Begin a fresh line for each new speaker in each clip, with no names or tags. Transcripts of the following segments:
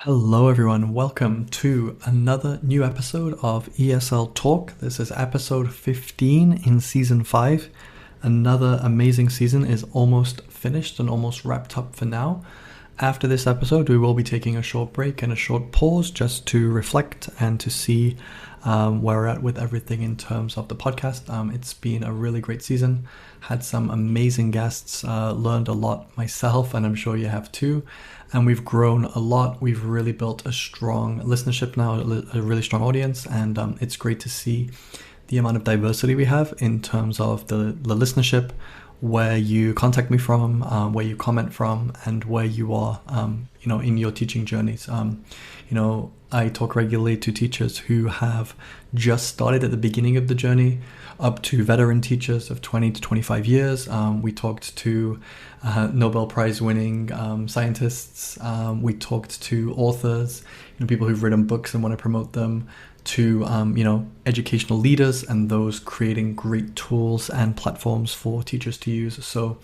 Hello, everyone. Welcome to another new episode of ESL Talk. This is episode 15 in season 5. Another amazing season is almost finished and almost wrapped up for now. After this episode, we will be taking a short break and a short pause just to reflect and to see where we're at with everything in terms of the podcast. It's been a really great season. Had some amazing guests, learned a lot myself, and I'm sure you have too. And we've grown a lot. We've really built a strong listenership now, a really strong audience, and it's great to see the amount of diversity we have in terms of the listenership, where you contact me from, where you comment from, and where you are, in your teaching journeys. I talk regularly to teachers who have just started at the beginning of the journey, up to veteran teachers of 20 to 25 years. We talked to Nobel Prize winning scientists. We talked to authors, people who've written books and want to promote them, to educational leaders and those creating great tools and platforms for teachers to use. So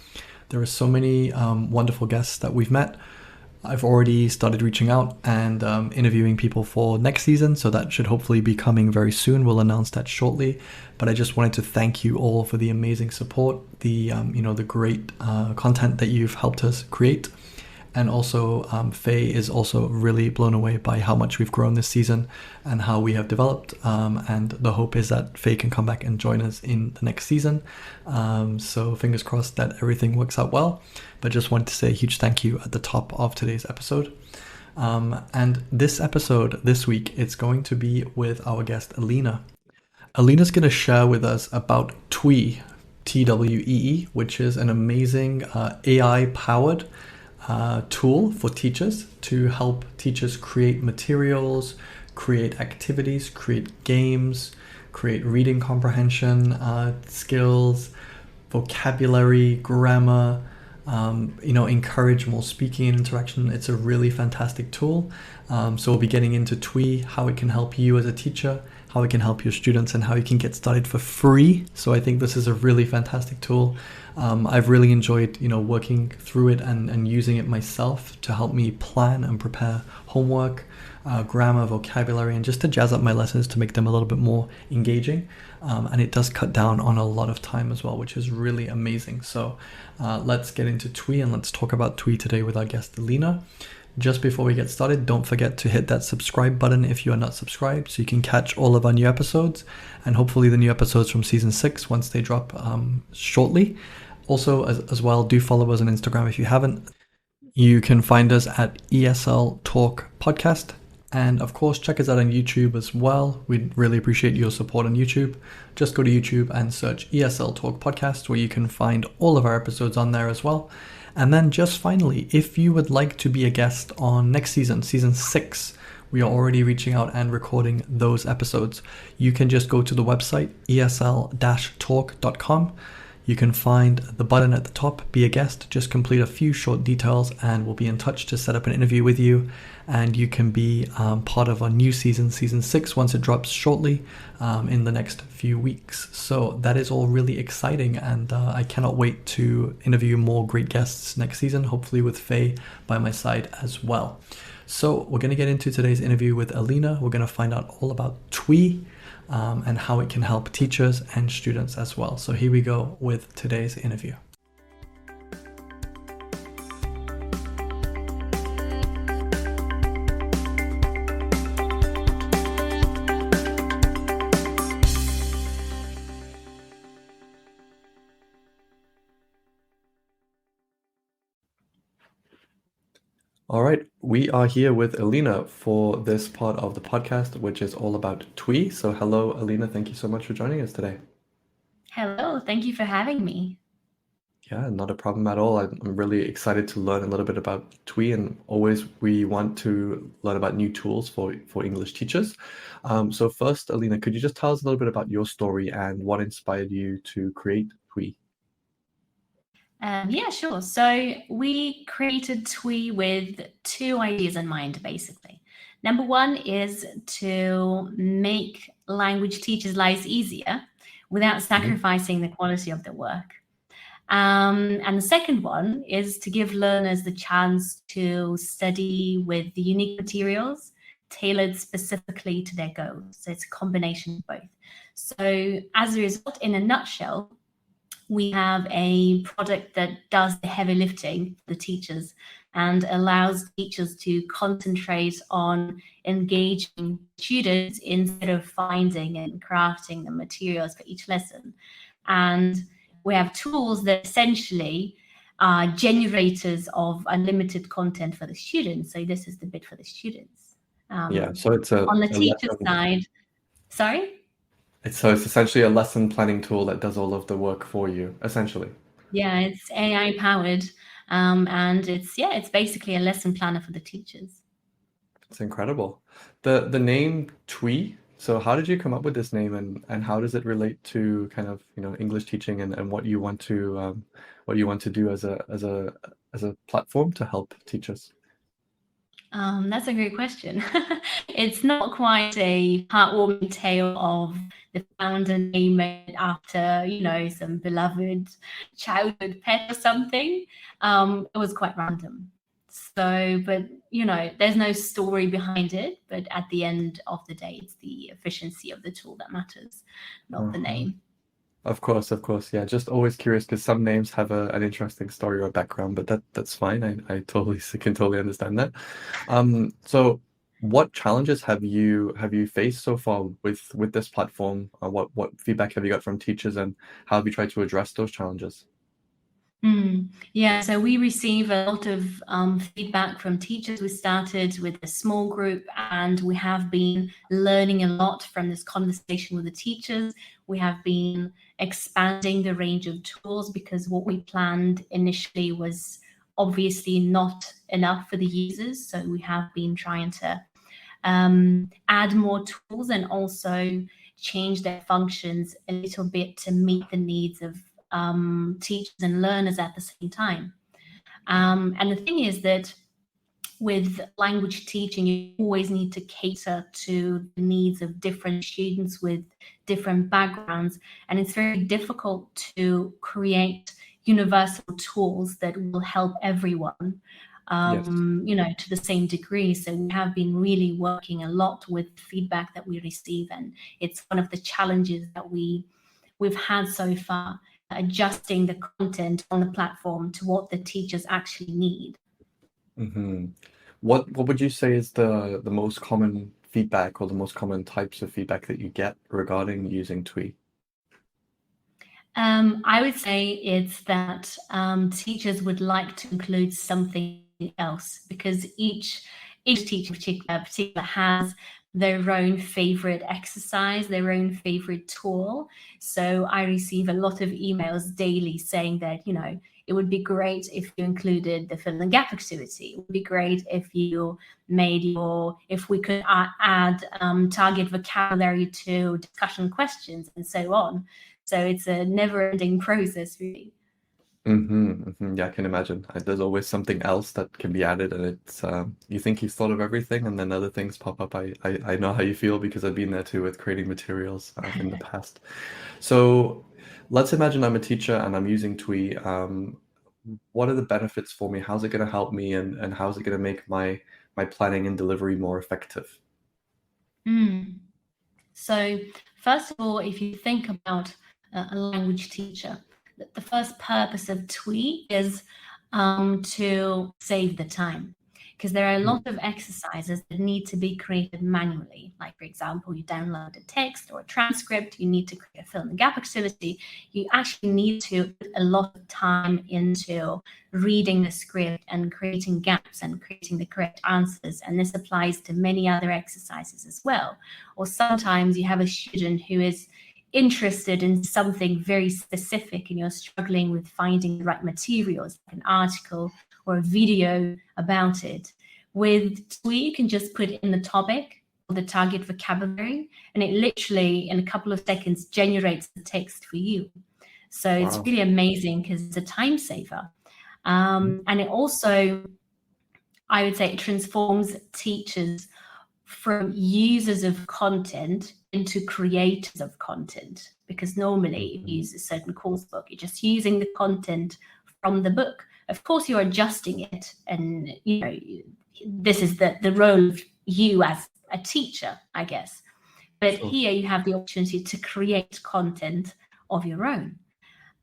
there are so many wonderful guests that we've met. I've already started reaching out and interviewing people for next season, so that should hopefully be coming very soon. We'll announce that shortly. But I just wanted to thank you all for the amazing support, the great content that you've helped us create. And also, Faye is also really blown away by how much we've grown this season and how we have developed. And the hope is that Faye can come back and join us in the next season. So fingers crossed that everything works out well. But just wanted to say a huge thank you at the top of today's episode. And this episode this week, it's going to be with our guest, Alina. Alina's going to share with us about Twee, Twee, which is an amazing AI-powered tool for teachers to help teachers create materials, create activities, create games, create reading comprehension skills, vocabulary, grammar, encourage more speaking and interaction. It's a really fantastic tool. So we'll be getting into Twee, how it can help you as a teacher, how it can help your students, and how you can get started for free. So I think this is a really fantastic tool. I've really enjoyed, working through it and using it myself to help me plan and prepare homework, grammar, vocabulary, and just to jazz up my lessons to make them a little bit more engaging. And it does cut down on a lot of time as well, which is really amazing. So let's get into Twee and let's talk about Twee today with our guest, Alina. Just before we get started, don't forget to hit that subscribe button if you are not subscribed so you can catch all of our new episodes and hopefully the new episodes from season 6 once they drop shortly. Also, as well, do follow us on Instagram if you haven't. You can find us at ESL Talk Podcast. And of course, check us out on YouTube as well. We'd really appreciate your support on YouTube. Just go to YouTube and search ESL Talk Podcast, where you can find all of our episodes on there as well. And then just finally, if you would like to be a guest on next season, season 6, we are already reaching out and recording those episodes. You can just go to the website, esl-talk.com. You can find the button at the top, be a guest, just complete a few short details and we'll be in touch to set up an interview with you. And you can be part of our new season, season 6, once it drops shortly in the next few weeks. So that is all really exciting and I cannot wait to interview more great guests next season, hopefully with Faye by my side as well. So we're going to get into today's interview with Alina. We're going to find out all about Twee and how it can help teachers and students as well. So here we go with today's interview. All right, we are here with Alina for this part of the podcast, which is all about Twee. So hello, Alina. Thank you so much for joining us today.
Hello, thank you for having me.
Yeah, not a problem at all. I'm really excited to learn a little bit about Twee, and always we want to learn about new tools for English teachers. So first, Alina, could you just tell us a little bit about your story and what inspired you to create Twee?
Yeah, sure. So we created Twee with 2 ideas in mind, basically. Number 1 is to make language teachers' lives easier without sacrificing the quality of their work. And the second one is to give learners the chance to study with the unique materials tailored specifically to their goals. So it's a combination of both. So as a result, in a nutshell, we have a product that does the heavy lifting for the teachers and allows teachers to concentrate on engaging students instead of finding and crafting the materials for each lesson. And we have tools that essentially are generators of unlimited content for the students. So this is the bit for the students.
So it's
on the teacher
lesson,
side, sorry?
it's essentially a lesson planning tool that does all of the work for you, essentially.
Yeah, it's AI powered. And it's basically a lesson planner for the teachers.
It's incredible. The name Twee. So how did you come up with this name, and how does it relate to kind of English teaching and what you want to do as a platform to help teachers?
That's a great question. It's not quite a heartwarming tale of the founder naming it after, some beloved childhood pet or something. It was quite random. So, but, there's no story behind it. But at the end of the day, it's the efficiency of the tool that matters, not the name.
Of course. Yeah, just always curious because some names have an interesting story or background, but that's fine. I can totally understand that. So what challenges have you faced so far with this platform? What feedback have you got from teachers, and how have you tried to address those challenges?
Yeah, so we receive a lot of feedback from teachers. We started with a small group, and we have been learning a lot from this conversation with the teachers. We have been expanding the range of tools because what we planned initially was obviously not enough for the users. So we have been trying to add more tools and also change their functions a little bit to meet the needs of teachers and learners at the same time. And the thing is that with language teaching, you always need to cater to the needs of different students with different backgrounds. And it's very difficult to create universal tools that will help everyone,
Yes.
to the same degree. So we have been really working a lot with feedback that we receive. And it's one of the challenges that we've had so far, adjusting the content on the platform to what the teachers actually need.
Mm-hmm. What would you say is the most common feedback or the most common types of feedback that you get regarding using Twee?
I would say it's that teachers would like to include something else because each teacher in particular has their own favorite exercise, their own favorite tool. So I receive a lot of emails daily saying that, it would be great if you included the fill in the gap activity. It would be great if we could add target vocabulary to discussion questions and so on. So it's a never-ending process, really.
Yeah, I can imagine. There's always something else that can be added, and it's you think you've thought of everything, and then other things pop up. I know how you feel because I've been there too with creating materials in the past. So let's imagine I'm a teacher and I'm using Twee. What are the benefits for me? How's it going to help me, and how's it going to make my planning and delivery more effective?
So first of all, if you think about a language teacher, the first purpose of Twee is to save the time, because there are a lot of exercises that need to be created manually. Like, for example, you download a text or a transcript, you need to create a fill in the gap activity. You actually need to put a lot of time into reading the script and creating gaps and creating the correct answers. And this applies to many other exercises as well. Or sometimes you have a student who is interested in something very specific and you're struggling with finding the right materials, like an article or a video about it. With Twee, you can just put in the topic or the target vocabulary, and it literally in a couple of seconds generates the text for you. So it's really amazing because it's a time saver. And it also, I would say, it transforms teachers from users of content into creators of content, because normally if you use a certain course book, you're just using the content from the book. Of course, you're adjusting it, and this is the role of you as a teacher, I guess. But here you have the opportunity to create content of your own.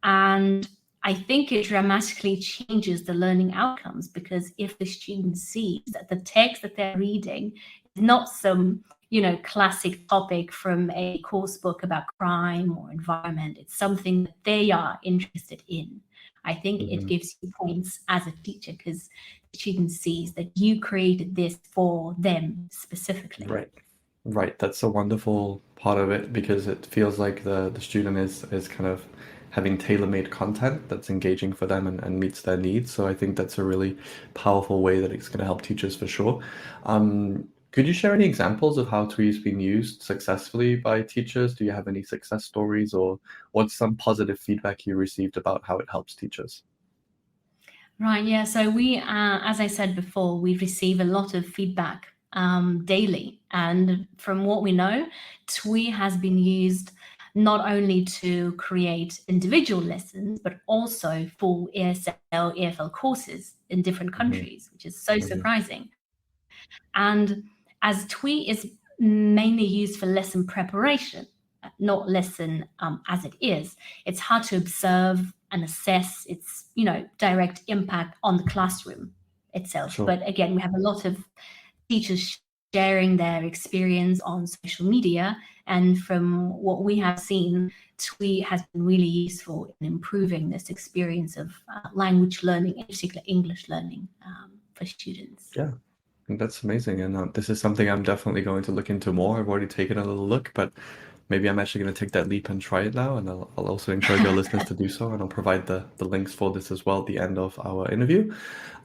And I think it dramatically changes the learning outcomes, because if the student sees that the text that they're reading is not some, classic topic from a course book about crime or environment, it's something that they are interested in, I think it gives you points as a teacher, because the student sees that you created this for them specifically.
Right. That's a wonderful part of it, because it feels like the student is kind of having tailor-made content that's engaging for them and meets their needs. So I think that's a really powerful way that it's going to help teachers for sure. Could you share any examples of how Twee has been used successfully by teachers? Do you have any success stories, or what's some positive feedback you received about how it helps teachers?
Right, yeah. So we, as I said before, we receive a lot of feedback daily. And from what we know, Twee has been used not only to create individual lessons, but also for ESL, EFL courses in different countries, which is so surprising. And as Twee is mainly used for lesson preparation, not lesson as it is, it's hard to observe and assess its direct impact on the classroom itself.
Sure.
But again, we have a lot of teachers sharing their experience on social media, and from what we have seen, Twee has been really useful in improving this experience of language learning, in particular English learning, for students.
Yeah. That's amazing, and this is something I'm definitely going to look into more. I've already taken a little look, but maybe I'm actually going to take that leap and try it now, and I'll also encourage our listeners to do so, and I'll provide the links for this as well at the end of our interview.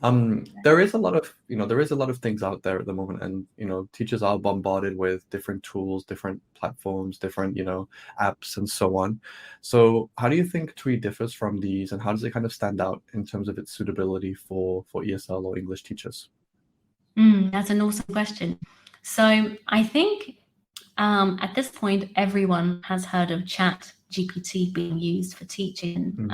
There is a lot of things out there at the moment, and teachers are bombarded with different tools, different platforms, different apps, and so on. So how do you think Twee differs from these, and how does it kind of stand out in terms of its suitability for ESL or English teachers?
That's an awesome question. So I think at this point, everyone has heard of ChatGPT being used for teaching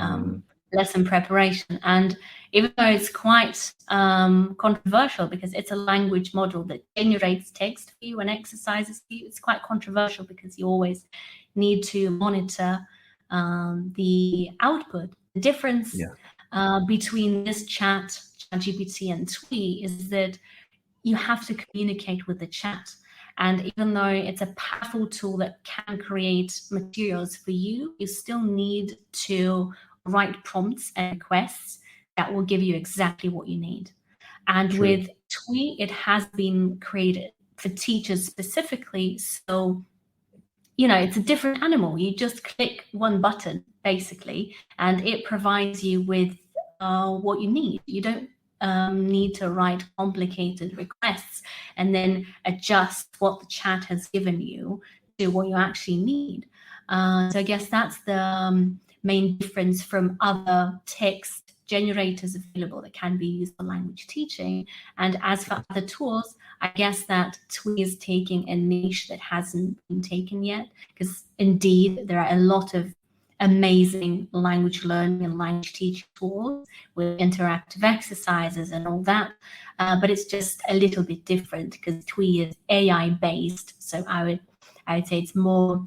lesson preparation. And even though it's quite controversial, because it's a language model that generates text for you and exercises for you, it's quite controversial because you always need to monitor the output. The difference between this ChatGPT and Twee is that you have to communicate with the chat. And even though it's a powerful tool that can create materials for you, you still need to write prompts and requests that will give you exactly what you need. And with Twee, it has been created for teachers specifically. So, it's a different animal. You just click one button, basically, and it provides you with what you need. You don't need to write complicated requests and then adjust what the chat has given you to what you actually need. So I guess that's the main difference from other text generators available that can be used for language teaching. And as for other tools, I guess that Twee is taking a niche that hasn't been taken yet, because indeed there are a lot of amazing language learning and language teaching tools with interactive exercises and all that, but it's just a little bit different because Twee is AI based. So I would say it's more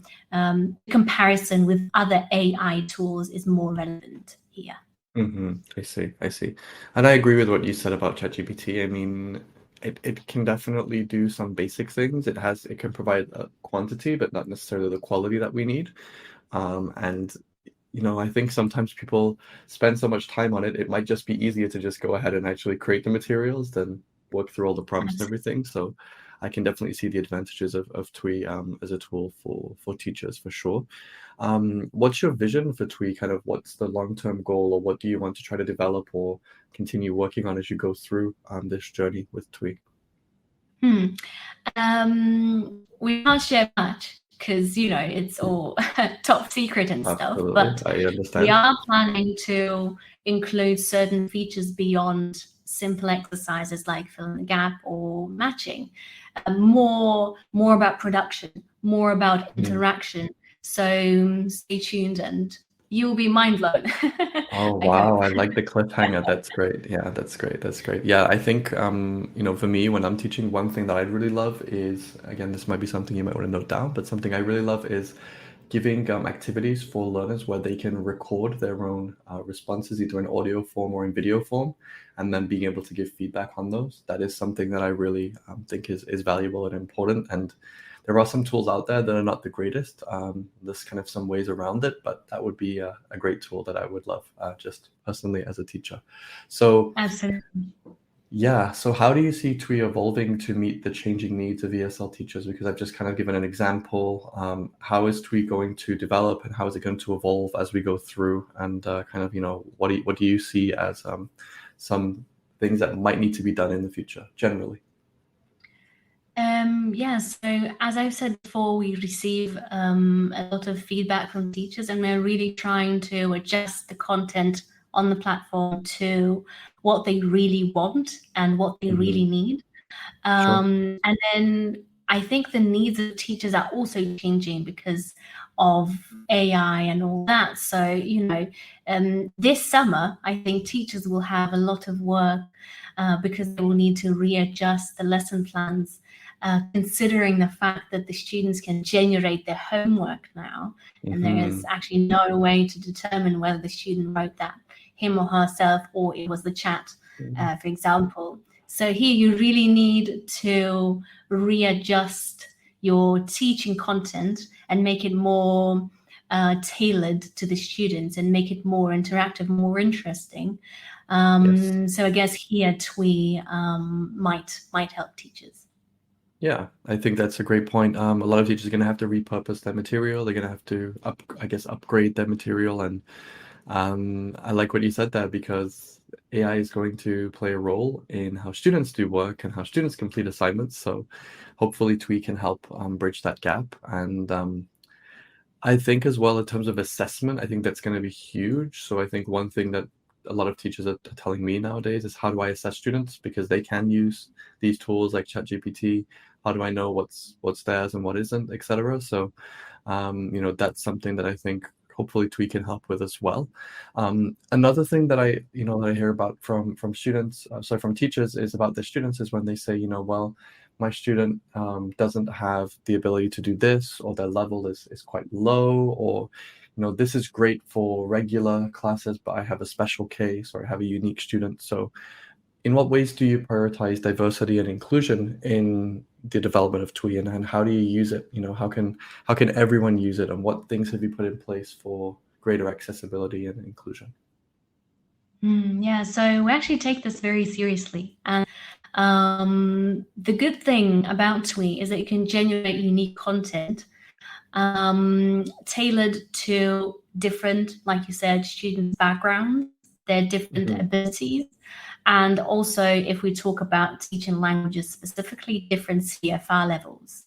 comparison with other AI tools is more relevant here.
I see. And I agree with what you said about ChatGPT. I mean, it can definitely do some basic things. It can provide a quantity, but not necessarily the quality that we need. And I think sometimes people spend so much time on it, it might just be easier to just go ahead and actually create the materials than work through all the prompts and everything. So I can definitely see the advantages of Twee as a tool for teachers for sure. What's your vision for Twee? Kind of what's the long-term goal, or what do you want to try to develop or continue working on as you go through this journey with Twee?
We can't share much because it's all top secret and stuff.
Absolutely.
But
I understand.
we are planning to include certain features beyond simple exercises like fill in the gap or matching, more about production, more about interaction. So stay tuned and you will be mind blown.
Oh,
I hope.
wow. I like the cliffhanger. That's great. Yeah, that's great. That's great. Yeah, I think, for me, when I'm teaching, one thing that I really love is, again, this might be something you might want to note down, but something I really love is giving activities for learners where they can record their own responses, either in audio form or in video form, and then being able to give feedback on those. That is something that I really think is valuable and important. And there are some tools out there that are not the greatest. There's kind of some ways around it, but that would be a great tool that I would love, just personally as a teacher. So
Absolutely.
yeah, so how do you see Twee evolving to meet the changing needs of ESL teachers? Because I've just kind of given an example. How is Twee going to develop, and how is it going to evolve as we go through? And what do you see as some things that might need to be done in the future, generally?
Yeah, so as I've said before, we receive a lot of feedback from teachers, and we're really trying to adjust the content on the platform to what they really want and what they really need.
Sure.
And then I think the needs of teachers are also changing because of AI and all that. So, this summer, I think teachers will have a lot of work because they will need to readjust the lesson plans, considering the fact that the students can generate their homework now. And there is actually no way to determine whether the student wrote that him or herself or it was the chat, for example. So here you really need to readjust your teaching content and make it more tailored to the students and make it more interactive, more interesting.
Yes.
So I guess here Twee might help teachers.
Yeah, I think that's a great point. A lot of teachers are going to have to repurpose their material. They're going to have to upgrade their material. And I like what you said there, because AI is going to play a role in how students do work and how students complete assignments. So hopefully Twee can help bridge that gap. And I think as well, in terms of assessment, I think that's going to be huge. So I think one thing that a lot of teachers are telling me nowadays is, how do I assess students? Because they can use these tools like ChatGPT. How do I know what's theirs and what isn't, etc. So, that's something that I think hopefully Twee can help with as well. Another thing that I hear about from students, from teachers, is about the students, is when they say, well, my student doesn't have the ability to do this, or their level is quite low, or this is great for regular classes, but I have a special case, or I have a unique student. So in what ways do you prioritize diversity and inclusion in the development of Twee, and how do you use it? How can everyone use it, and what things have you put in place for greater accessibility and inclusion?
Yeah, so we actually take this very seriously. And the good thing about Twee is that you can generate unique content tailored to different, like you said, students' backgrounds, their different abilities. And also, if we talk about teaching languages specifically, different CFR levels.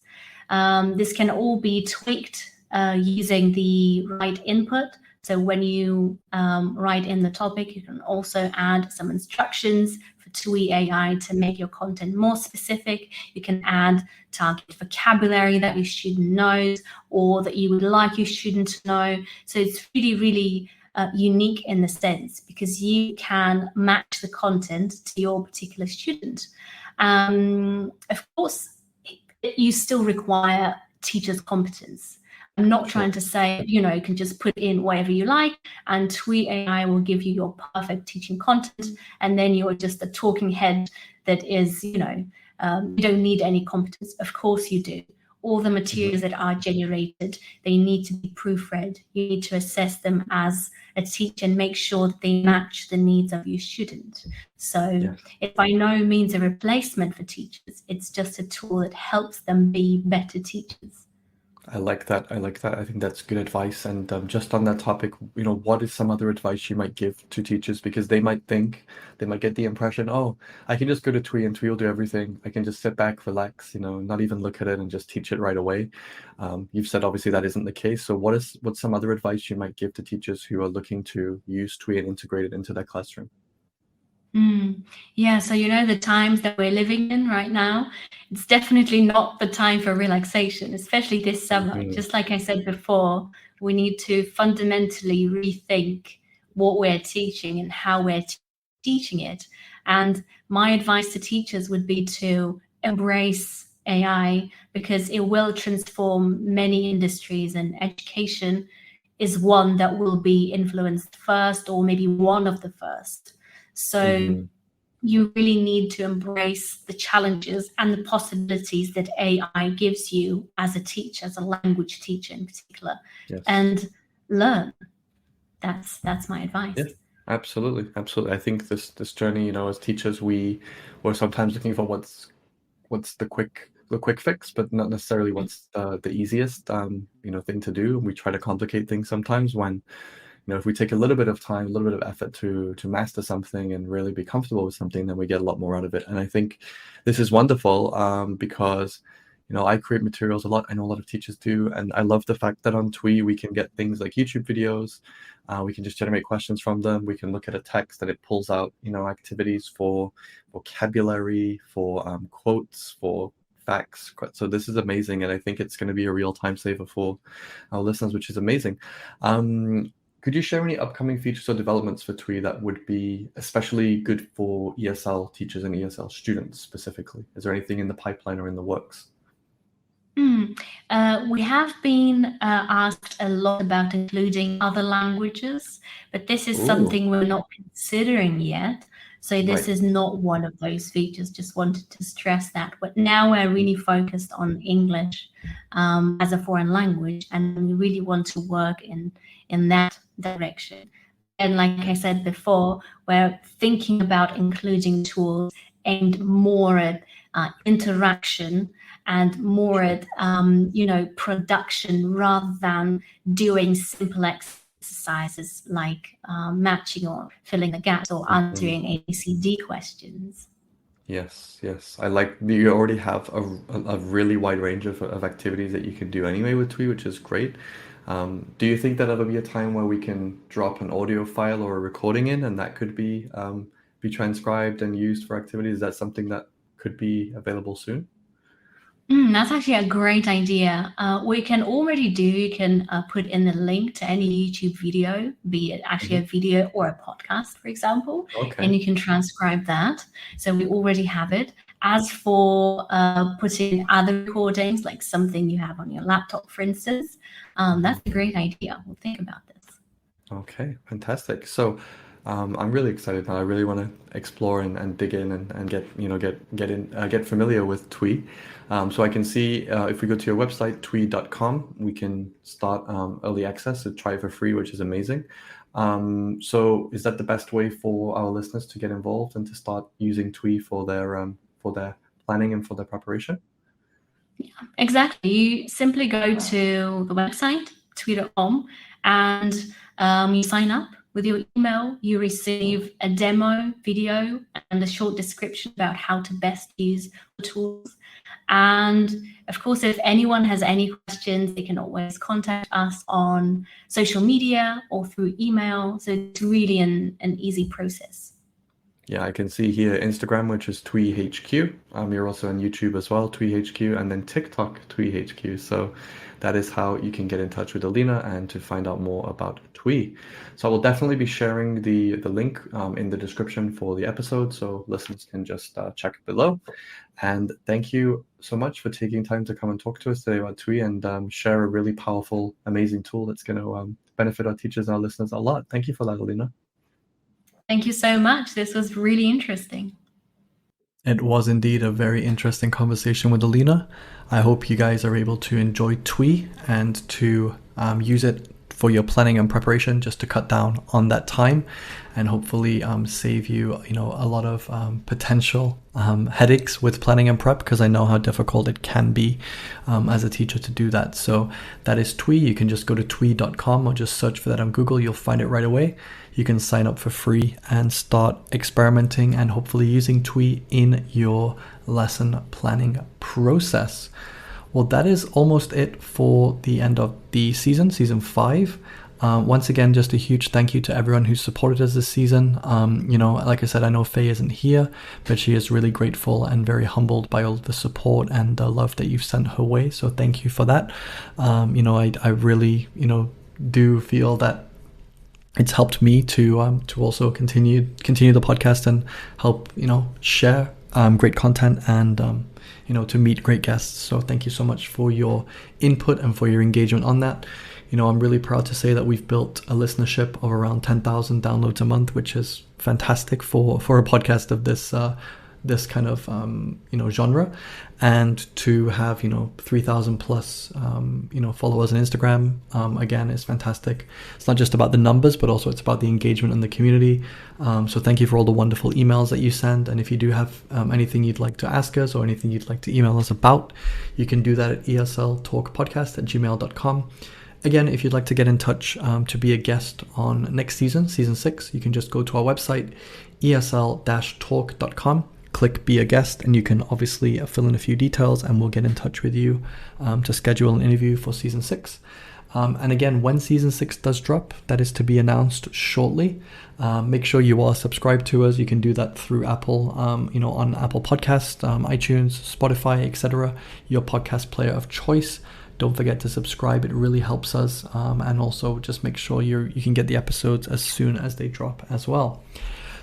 This can all be tweaked using the right input. So when you write in the topic, you can also add some instructions for Twee AI to make your content more specific. You can add target vocabulary that your student knows or that you would like your student to know. So it's really, really unique in the sense, because you can match the content to your particular student. Of course, you still require teachers' competence. I'm not trying to say, you can just put in whatever you like and Twee AI will give you your perfect teaching content, and then you're just a talking head that is, you don't need any competence. Of course you do. All the materials that are generated, they need to be proofread. You need to assess them as a teacher and make sure that they match the needs of your student. So it's by no means a replacement for teachers. It's just a tool that helps them be better teachers.
I like that. I think that's good advice. And just on that topic, what is some other advice you might give to teachers? Because they might get the impression, oh, I can just go to Twee and Twee will do everything. I can just sit back, relax, not even look at it and just teach it right away. You've said obviously that isn't the case. So what's some other advice you might give to teachers who are looking to use Twee and integrate it into their classroom?
Yeah, so the times that we're living in right now, it's definitely not the time for relaxation, especially this summer.
Mhm.
Just like I said before, we need to fundamentally rethink what we're teaching and how we're teaching it. And my advice to teachers would be to embrace AI, because it will transform many industries, and education is one that will be influenced first, or maybe one of the first. So
Mhm.
you really need to embrace the challenges and the possibilities that AI gives you as a teacher, as a language teacher in particular,
Yes.
and learn. That's my
Yeah,
advice.
absolutely, absolutely. I think this journey, as teachers, we're sometimes looking for what's the quick fix, but not necessarily what's the easiest thing to do. We try to complicate things sometimes when if we take a little bit of time, a little bit of effort to master something and really be comfortable with something, then we get a lot more out of it. And I think this is wonderful because I create materials a lot. I know a lot of teachers do, and I love the fact that on Twee we can get things like YouTube videos. We can just generate questions from them. We can look at a text and it pulls out activities for vocabulary, for quotes, for facts. So this is amazing, and I think it's going to be a real time saver for our listeners, which is amazing. Could you share any upcoming features or developments for Twee that would be especially good for ESL teachers and ESL students specifically? Is there anything in the pipeline or in the works?
We have been asked a lot about including other languages, but this is
Ooh,
something we're not considering yet. So this
right.
is not one of those features. Just wanted to stress that. But now we're really focused on English as a foreign language, and we really want to work in that direction. And like I said before, we're thinking about including tools aimed more at interaction and more
Sure.
at production, rather than doing simple exercises like matching or filling the gaps or
Mhm.
answering ABCD questions.
Yes, yes. I like that you already have a really wide range of activities that you can do anyway with Twee, which is great. Do you think that there'll be a time where we can drop an audio file or a recording in, and that could be transcribed and used for activities? Is that something that could be available soon?
That's actually a great idea. We can already do, you can put in the link to any YouTube video, be it actually a
Mhm.
video or a podcast, for example, and
Okay.
you can transcribe that. So we already have it. As for putting other recordings, like something you have on your laptop, for instance,
Mhm.
that's a great idea. We'll think about this.
Okay, fantastic. So I'm really excited now. I really want to explore and dig in and get get familiar with Twee. So I can see if we go to your website twee.com, we can start early access to try for free, which is amazing. So is that the best way for our listeners to get involved and to start using Twee for their planning and for their preparation?
Exactly. You simply go to the website, twee.com, and you sign up with your email. You receive a demo video and a short description about how to best use the tools. And of course, if anyone has any questions, they can always contact us on social media or through email. So it's really an easy process.
Yeah, I can see here Instagram, which is Twee HQ. You're also on YouTube as well, Twee HQ, and then TikTok, Twee HQ. So that is how you can get in touch with Alina and to find out more about Twee. So I will definitely be sharing the link in the description for the episode, so listeners can just check it below. And thank you so much for taking time to come and talk to us today about Twee and share a really powerful, amazing tool that's going to benefit our teachers and our listeners a lot. Thank you for that, Alina.
Thank you so much. This was really interesting.
It was indeed a very interesting conversation with Alina. I hope you guys are able to enjoy Twee and to use it for your planning and preparation, just to cut down on that time and hopefully save you, a lot of potential headaches with planning and prep, because I know how difficult it can be as a teacher to do that. So that is Twee. You can just go to twee.com or just search for that on Google. You'll find it right away. You can sign up for free and start experimenting and hopefully using Twee in your lesson planning process. Well, that is almost it for the end of the season 5. Once again, just a huge thank you to everyone who supported us this season. Like I said, I know Faye isn't here, but she is really grateful and very humbled by all the support and the love that you've sent her way. So thank you for that. I really, do feel that it's helped me to also continue the podcast and help, share great content and, to meet great guests. So thank you so much for your input and for your engagement on that. I'm really proud to say that we've built a listenership of around 10,000 downloads a month, which is fantastic for a podcast of this kind of genre, and to have 3,000 plus followers on Instagram again is fantastic. It's not just about the numbers, but also it's about the engagement in the community. So thank you for all the wonderful emails that you send, and if you do have anything you'd like to ask us or anything you'd like to email us about, you can do that at esltalkpodcast@gmail.com. Again, if you'd like to get in touch to be a guest on next season 6, you can just go to our website, esl-talk.com, click Be a Guest, and you can obviously fill in a few details and we'll get in touch with you to schedule an interview for season 6. And again, when season 6 does drop, that is to be announced shortly. Make sure you are subscribed to us. You can do that through Apple, on Apple Podcasts, iTunes, Spotify, etc., your podcast player of choice. Don't forget to subscribe. It really helps us. And also just make sure you can get the episodes as soon as they drop as well.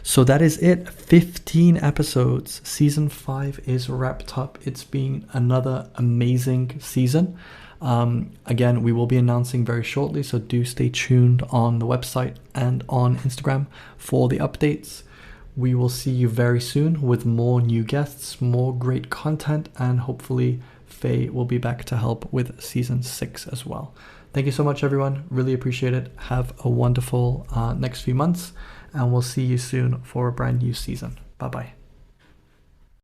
So that is it. 15 episodes. Season 5 is wrapped up. It's been another amazing season. Again, we will be announcing very shortly, so do stay tuned on the website and on Instagram for the updates. We will see you very soon with more new guests, more great content, and hopefully Faye will be back to help with season 6 as well. Thank you so much, everyone. Really appreciate it. Have a wonderful next few months, and we'll see you soon for a brand new season. Bye-bye.